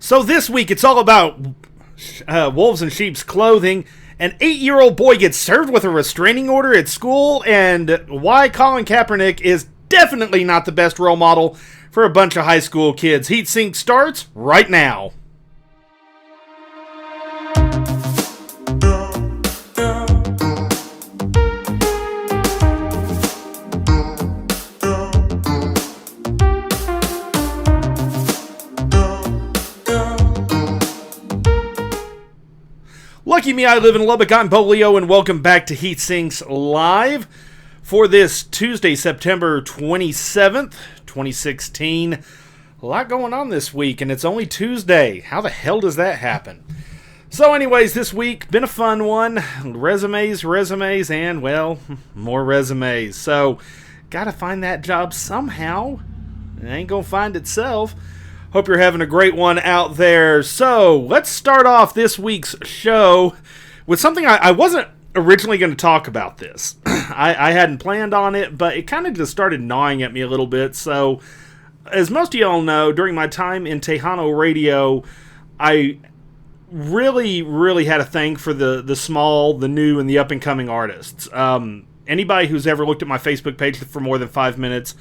So this week it's all about wolves in sheep's clothing. An 8-year-old boy gets served with a restraining order at school, and why Colin Kaepernick is definitely not the best role model for a bunch of high school kids. Heat Sync starts right now. Lucky me, I live in Lubbock. I'm Boleo, and welcome back to Heat Syncs Live for this Tuesday, September 27th, 2016. A lot going on this week, and it's only Tuesday. How the hell does that happen? So anyways, this week, been a fun one. Resumes, and, well, more resumes. So, gotta find that job somehow. It ain't gonna find itself. Hope you're having a great one out there. So, let's start off this week's show with something I wasn't originally going to talk about this. I hadn't planned on it, but it kind of just started gnawing at me a little bit. So, as most of y'all know, during my time in Tejano radio, I really had a thing for the small, the new, and the up-and-coming artists. Anybody who's ever looked at my Facebook page for more than 5 minutes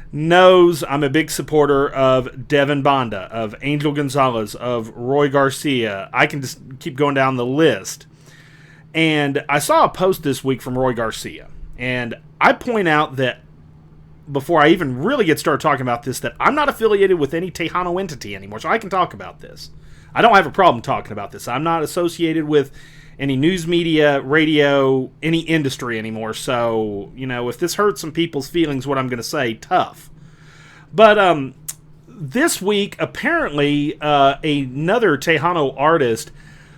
knows I'm a big supporter of Devin Banda, of Angel Gonzalez, of Roy Garcia. I can just keep going down the list. And I saw a post this week from Roy Garcia. And I point out that, before I even really get started talking about this, that I'm not affiliated with any Tejano entity anymore, so I can talk about this. I don't have a problem talking about this. I'm not associated with any news media, radio, any industry anymore. So, if this hurts some people's feelings, what I'm going to say, tough. But this week, apparently, another Tejano artist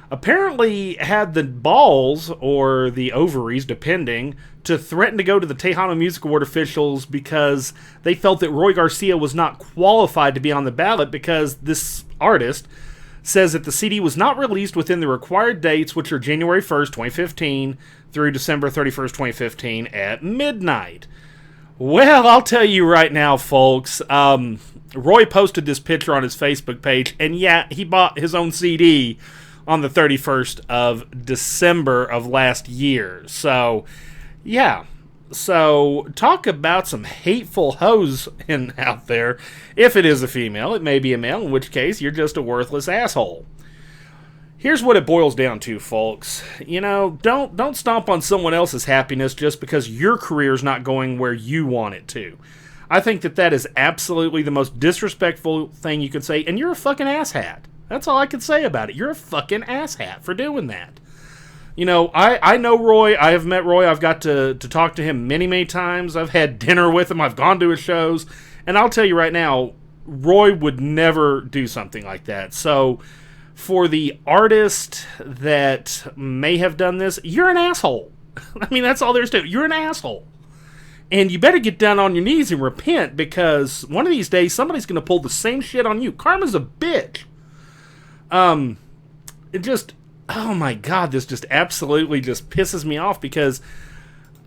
apparently had the balls, or the ovaries, depending, to threaten to go to the Tejano Music Award officials because they felt that Roy Garcia was not qualified to be on the ballot because this artist says that the CD was not released within the required dates, which are January 1st, 2015 through December 31st, 2015 at midnight. Well, I'll tell you right now, folks, Roy posted this picture on his Facebook page, and yeah, he bought his own CD on the 31st of December of last year. So, yeah. So, talk about some hateful hoes out there. If it is a female, it may be a male, in which case you're just a worthless asshole. Here's what it boils down to, folks. Don't stomp on someone else's happiness just because your career's not going where you want it to. I think that is absolutely the most disrespectful thing you could say, and you're a fucking asshat. That's all I can say about it. You're a fucking asshat for doing that. I know Roy. I have met Roy. I've got to talk to him many times. I've had dinner with him. I've gone to his shows. And I'll tell you right now, Roy would never do something like that. So, for the artist that may have done this, you're an asshole. I mean, that's all there is to it. You're an asshole. And you better get down on your knees and repent, because one of these days, somebody's going to pull the same shit on you. Karma's a bitch. Oh my God, this just absolutely just pisses me off, because,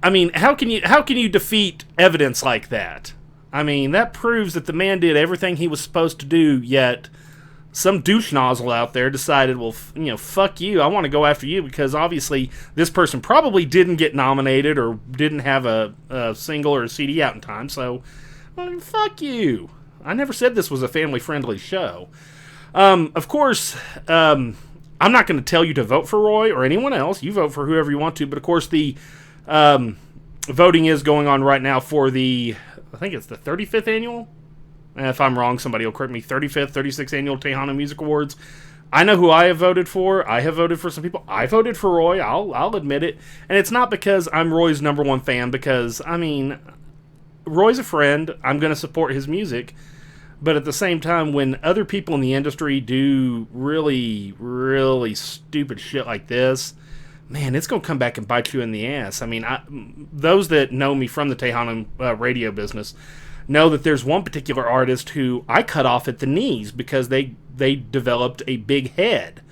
I mean, how can you defeat evidence like that? I mean, that proves that the man did everything he was supposed to do, yet some douche nozzle out there decided, well, fuck you, I want to go after you, because obviously this person probably didn't get nominated or didn't have a single or a CD out in time, so, well, fuck you. I never said this was a family-friendly show. Of course, I'm not going to tell you to vote for Roy or anyone else. You vote for whoever you want to. But, of course, the voting is going on right now for I think it's the 35th annual. If I'm wrong, somebody will correct me. 35th, 36th annual Tejano Music Awards. I know who I have voted for. I have voted for some people. I voted for Roy. I'll admit it. And it's not because I'm Roy's number one fan, because, I mean, Roy's a friend. I'm going to support his music. But at the same time, when other people in the industry do really stupid shit like this, man, it's going to come back and bite you in the ass. I mean, those that know me from the Tejano radio business know that there's one particular artist who I cut off at the knees because they developed a big head.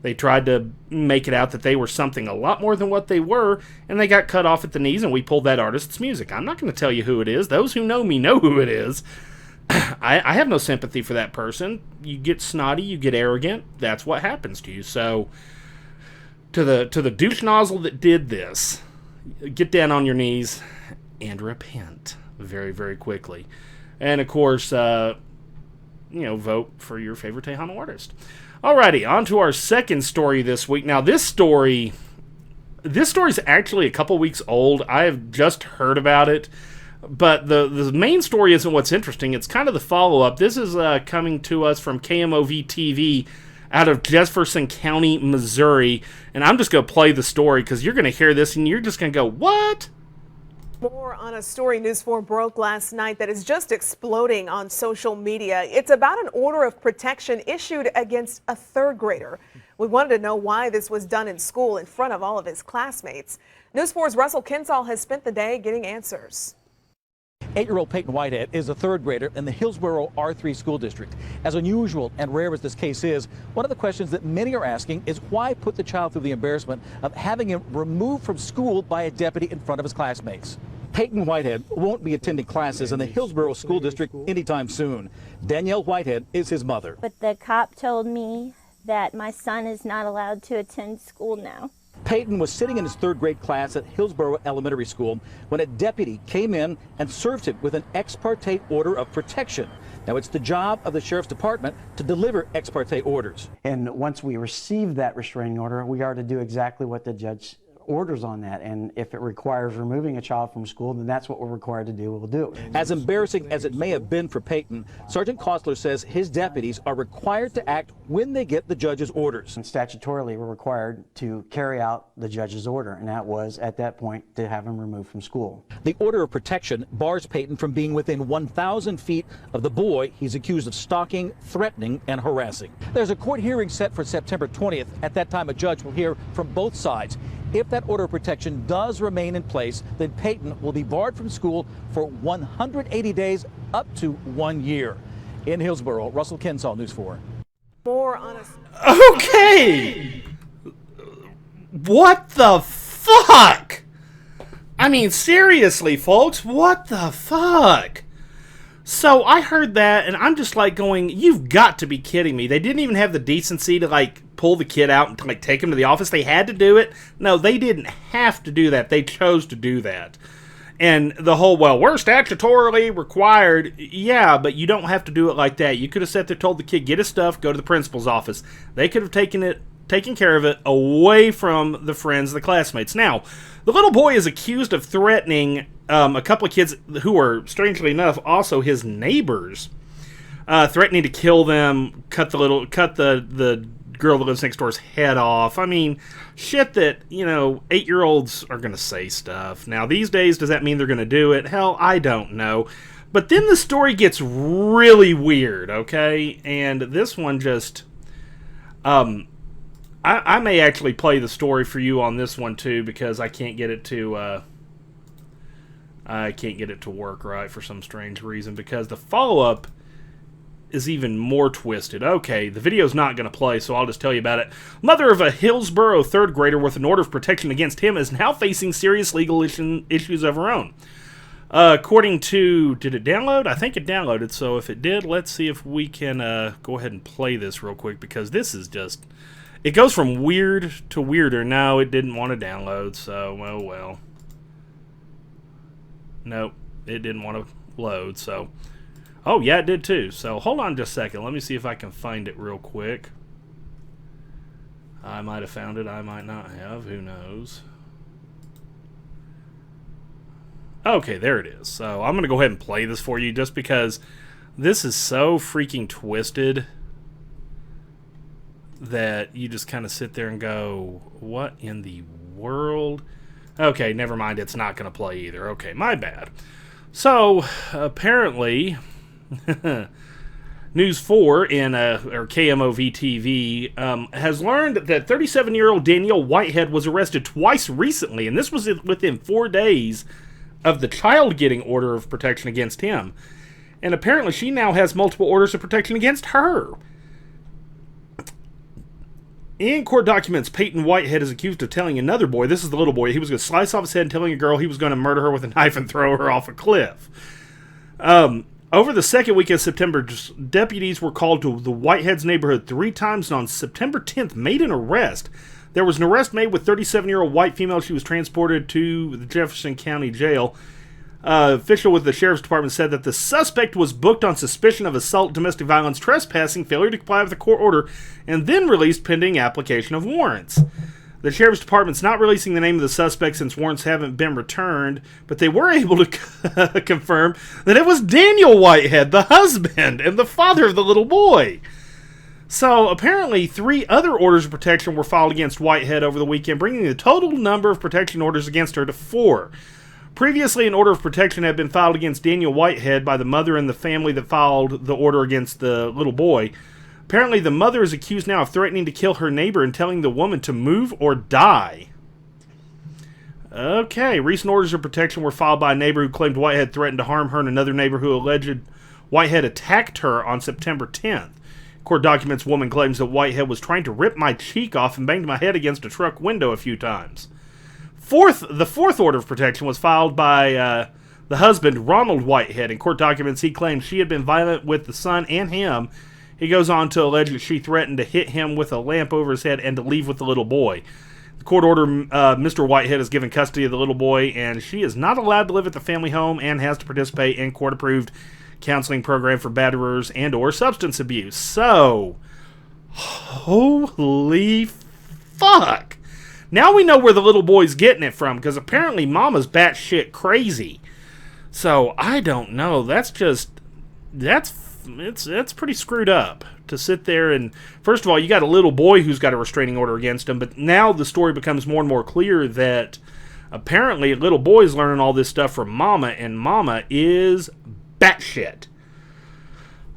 They tried to make it out that they were something a lot more than what they were, and they got cut off at the knees, and we pulled that artist's music. I'm not going to tell you who it is. Those who know me know who it is. I have no sympathy for that person. You get snotty, you get arrogant. That's what happens to you. So, to the douche nozzle that did this, get down on your knees and repent very, very quickly. And of course, vote for your favorite Tejano artist. Alrighty, on to our second story this week. Now, this story is actually a couple weeks old. I have just heard about it. But the main story isn't what's interesting. It's kind of the follow-up. This is coming to us from KMOV-TV out of Jefferson County, Missouri. And I'm just going to play the story because you're going to hear this and you're just going to go, what? More on a story News 4 broke last night that is just exploding on social media. It's about an order of protection issued against a third grader. We wanted to know why this was done in school in front of all of his classmates. News 4's Russell Kinsall has spent the day getting answers. 8-year-old Peyton Whitehead is a third grader in the Hillsborough R3 school district. As unusual and rare as this case is, one of the questions that many are asking is why put the child through the embarrassment of having him removed from school by a deputy in front of his classmates. Peyton Whitehead won't be attending classes in the Hillsborough school district anytime soon. Danielle Whitehead is his mother. But the cop told me that my son is not allowed to attend school now. Peyton was sitting in his third grade class at Hillsborough Elementary School when a deputy came in and served him with an ex parte order of protection. Now, it's the job of the sheriff's department to deliver ex parte orders. And once we receive that restraining order, we are to do exactly what the judge orders on that. And if it requires removing a child from school, then that's what we're required to do. We'll do it. As embarrassing as it may have been for Peyton, Sergeant Kostler says his deputies are required to act when they get the judge's orders. And statutorily, we're required to carry out the judge's order, and that was, at that point, to have him removed from school. The order of protection bars Peyton from being within 1,000 feet of the boy he's accused of stalking, threatening, and harassing. There's a court hearing set for September 20th. At that time, a judge will hear from both sides. If that order of protection does remain in place, then Peyton will be barred from school for 180 days up to 1 year. In Hillsborough, Russell Kinsall, News 4. More on a... Okay! What the fuck? I mean, seriously, folks, what the fuck? So I heard that, and I'm just like going, you've got to be kidding me. They didn't even have the decency to, like, pull the kid out and, like, take him to the office. They had to do it. No, they didn't have to do that. They chose to do that. And the whole, well, we're statutorily required. Yeah, but you don't have to do it like that. You could have sat there, told the kid, get his stuff, go to the principal's office. They could have taken care of it away from the friends, the classmates. Now, the little boy is accused of threatening a couple of kids who are, strangely enough, also his neighbors, threatening to kill them, cut the girl that lives next door's head off. I mean, shit that, 8-year-olds are going to say stuff. Now, these days, does that mean they're going to do it? Hell, I don't know. But then the story gets really weird, okay? And this one just... I may actually play the story for you on this one, too, because I can't get it to... I can't get it to work right for some strange reason, because the follow-up is even more twisted. Okay, the video's not going to play, so I'll just tell you about it. Mother of a Hillsborough third grader with an order of protection against him is now facing serious legal issues of her own. According to... Did it download? I think it downloaded, so if it did, let's see if we can go ahead and play this real quick, because this is just... It goes from weird to weirder. No, it didn't want to download, so, oh well. Nope, it didn't want to load, so... Oh, yeah, it did too. So, hold on just a second. Let me see if I can find it real quick. I might have found it. I might not have. Who knows? Okay, there it is. So, I'm going to go ahead and play this for you just because this is so freaking twisted that you just kind of sit there and go, what in the world? Okay, never mind. It's not going to play either. Okay, my bad. So, apparently... News 4 or KMOV TV has learned that 37-year-old Danielle Whitehead was arrested twice recently, and this was within 4 days of the child getting order of protection against him. And apparently she now has multiple orders of protection against her. In court documents, Peyton Whitehead is accused of telling another boy, this is the little boy, he was going to slice off his head and telling a girl he was going to murder her with a knife and throw her off a cliff. Over the second week of September, deputies were called to the Whiteheads neighborhood 3 times, and on September 10th made an arrest. There was an arrest made with 37-year-old white female. She was transported to the Jefferson County Jail. Official with the Sheriff's Department said that the suspect was booked on suspicion of assault, domestic violence, trespassing, failure to comply with a court order, and then released pending application of warrants. The Sheriff's Department's not releasing the name of the suspect since warrants haven't been returned, but they were able to confirm that it was Daniel Whitehead, the husband and the father of the little boy. So apparently 3 other orders of protection were filed against Whitehead over the weekend, bringing the total number of protection orders against her to 4. Previously, an order of protection had been filed against Daniel Whitehead by the mother and the family that filed the order against the little boy. Apparently, the mother is accused now of threatening to kill her neighbor and telling the woman to move or die. Okay, recent orders of protection were filed by a neighbor who claimed Whitehead threatened to harm her and another neighbor who alleged Whitehead attacked her on September 10th. Court documents woman claims that Whitehead was trying to rip my cheek off and banged my head against a truck window a few times. The fourth order of protection was filed by the husband, Ronald Whitehead. In court documents, he claimed she had been violent with the son and him. He goes on to allege that she threatened to hit him with a lamp over his head and to leave with the little boy. The court order, Mr. Whitehead is given custody of the little boy, and she is not allowed to live at the family home and has to participate in court-approved counseling program for batterers and or substance abuse. So, holy fuck. Now we know where the little boy's getting it from, because apparently mama's batshit crazy. So, I don't know. That's pretty screwed up to sit there and, first of all, you got a little boy who's got a restraining order against him, but now the story becomes more and more clear that apparently a little boy's learning all this stuff from mama, and mama is batshit.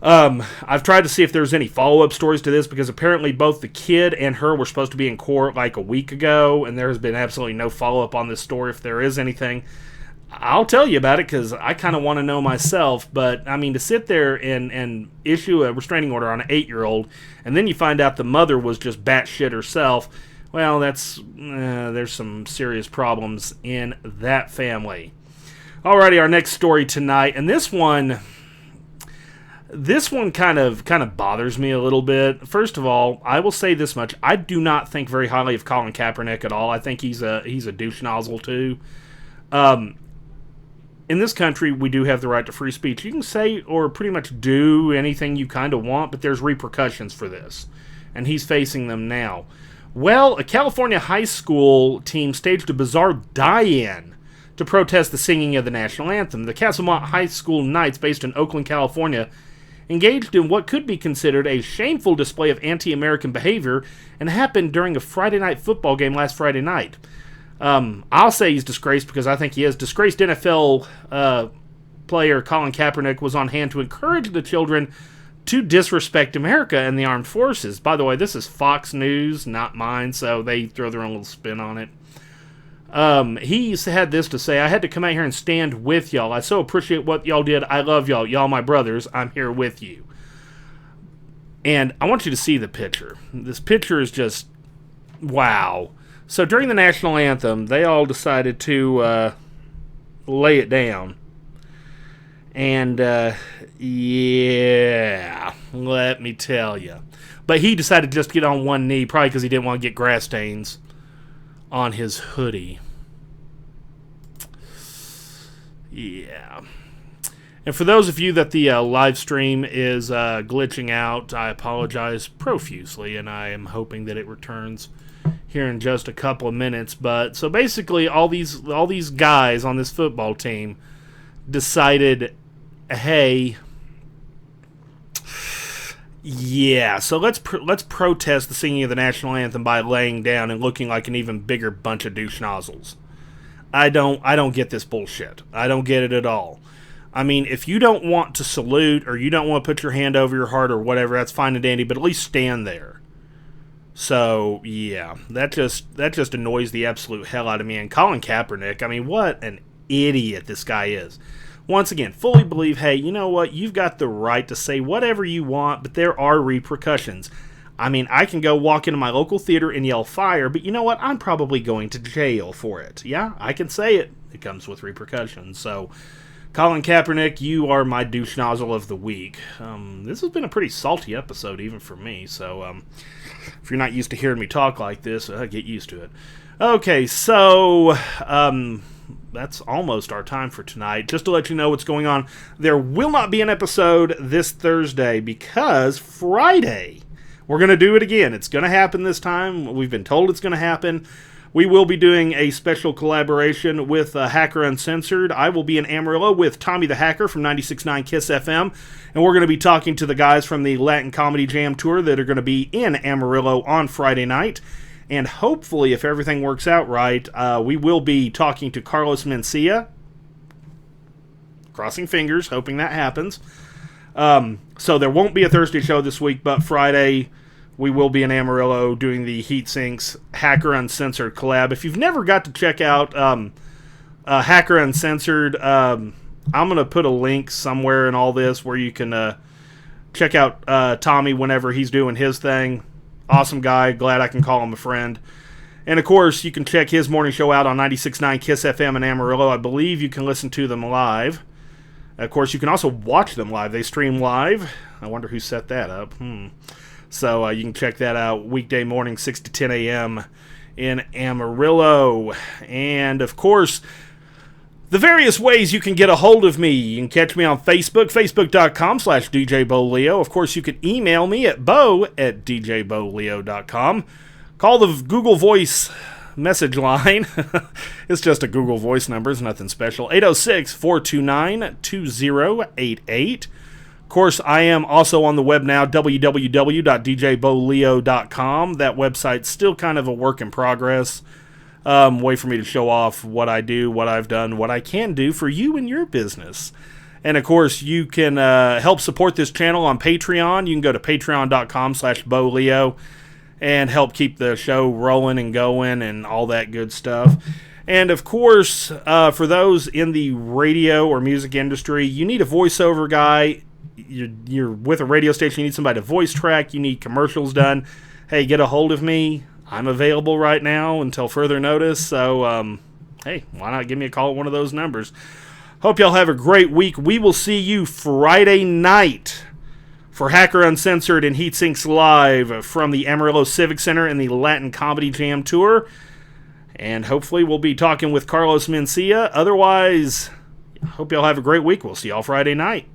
I've tried to see if there's any follow-up stories to this, because apparently both the kid and her were supposed to be in court like a week ago, and there has been absolutely no follow-up on this story. If there is anything, I'll tell you about it, because I kind of want to know myself. But, I mean, to sit there and issue a restraining order on an 8-year-old, and then you find out the mother was just batshit herself, well, there's some serious problems in that family. Alrighty, our next story tonight, and this one kind of bothers me a little bit. First of all, I will say this much: I do not think very highly of Colin Kaepernick at all. I think he's a douche nozzle too. In this country, we do have the right to free speech. You can say or pretty much do anything you kind of want, but there's repercussions for this, and he's facing them now. Well, a California high school team staged a bizarre die-in to protest the singing of the national anthem. The Castlemont High School Knights, based in Oakland, California, engaged in what could be considered a shameful display of anti-American behavior, and happened during a Friday night football game last Friday night. I'll say he's disgraced, because I think he is. Disgraced NFL player Colin Kaepernick was on hand to encourage the children to disrespect America and the armed forces. By the way, this is Fox News, not mine, so they throw their own little spin on it. He had this to say: I had to come out here and stand with y'all. I so appreciate what y'all did. I love y'all. Y'all my brothers. I'm here with you. And I want you to see the picture. This picture is just, wow. So during the national anthem, they all decided to lay it down. And, yeah, let me tell you. But he decided to just get on one knee, probably because he didn't want to get grass stains on his hoodie. Yeah. And for those of you that the live stream is glitching out, I apologize profusely, and I am hoping that it returns here in just a couple of minutes. But so basically, all these guys on this football team decided, hey, yeah, so let's protest the singing of the national anthem by laying down and looking like an even bigger bunch of douche nozzles. I don't get this bullshit. I don't get it at all. I mean, if you don't want to salute, or you don't want to put your hand over your heart or whatever, that's fine and dandy, but at least stand there. So, yeah, that just annoys the absolute hell out of me. And Colin Kaepernick, I mean, what an idiot this guy is. Once again, fully believe, hey, you know what? You've got the right to say whatever you want, but there are repercussions. I mean, I can go walk into my local theater and yell fire, but you know what? I'm probably going to jail for it. Yeah, I can say it. It comes with repercussions. So, Colin Kaepernick, you are my douche nozzle of the week. This has been a pretty salty episode, even for me, so if you're not used to hearing me talk like this, get used to it. Okay, so that's almost our time for tonight. Just to let you know what's going on, there will not be an episode this Thursday because Friday, we're going to do it again. It's going to happen this time. We've been told it's going to happen. We will be doing a special collaboration with Hacker Uncensored. I will be in Amarillo with Tommy the Hacker from 96.9 KISS FM, and we're going to be talking to the guys from the Latin Comedy Jam Tour that are going to be in Amarillo on Friday night. And hopefully, if everything works out right, we will be talking to Carlos Mencia. Crossing fingers, hoping that happens. So there won't be a Thursday show this week, but Friday we will be in Amarillo doing the Heat Sinks Hacker Uncensored collab. If you've never got to check out Hacker Uncensored, I'm going to put a link somewhere in all this where you can check out Tommy whenever he's doing his thing. Awesome guy. Glad I can call him a friend. And, of course, you can check his morning show out on 96.9 KISS FM in Amarillo. I believe you can listen to them live. Of course, you can also watch them live. They stream live. I wonder who set that up. So you can check that out weekday morning, 6 to 10 a.m. in Amarillo. And, of course, the various ways you can get a hold of me. You can catch me on Facebook, facebook.com/DJ Boleo. Of course, you can email me at bo@djboleo.com. Call the Google Voice message line. It's just a Google Voice number. It's nothing special. 806-429-2088. Of course, I am also on the web now, www.djboleo.com. That website's still kind of a work in progress. Way for me to show off what I do, what I've done, what I can do for you and your business. And, of course, you can help support this channel on Patreon. You can go to patreon.com/Boleo and help keep the show rolling and going and all that good stuff. And, of course, for those in the radio or music industry, you need a voiceover guy. You're with a radio station, you need somebody to voice track, you need commercials done. Hey, get a hold of me. I'm available right now until further notice, so, hey, why not give me a call at one of those numbers? Hope y'all have a great week. We will see you Friday night for Hacker Uncensored and Heat Sinks Live from the Amarillo Civic Center and the Latin Comedy Jam Tour. And hopefully we'll be talking with Carlos Mencia. Otherwise, hope y'all have a great week. We'll see y'all Friday night.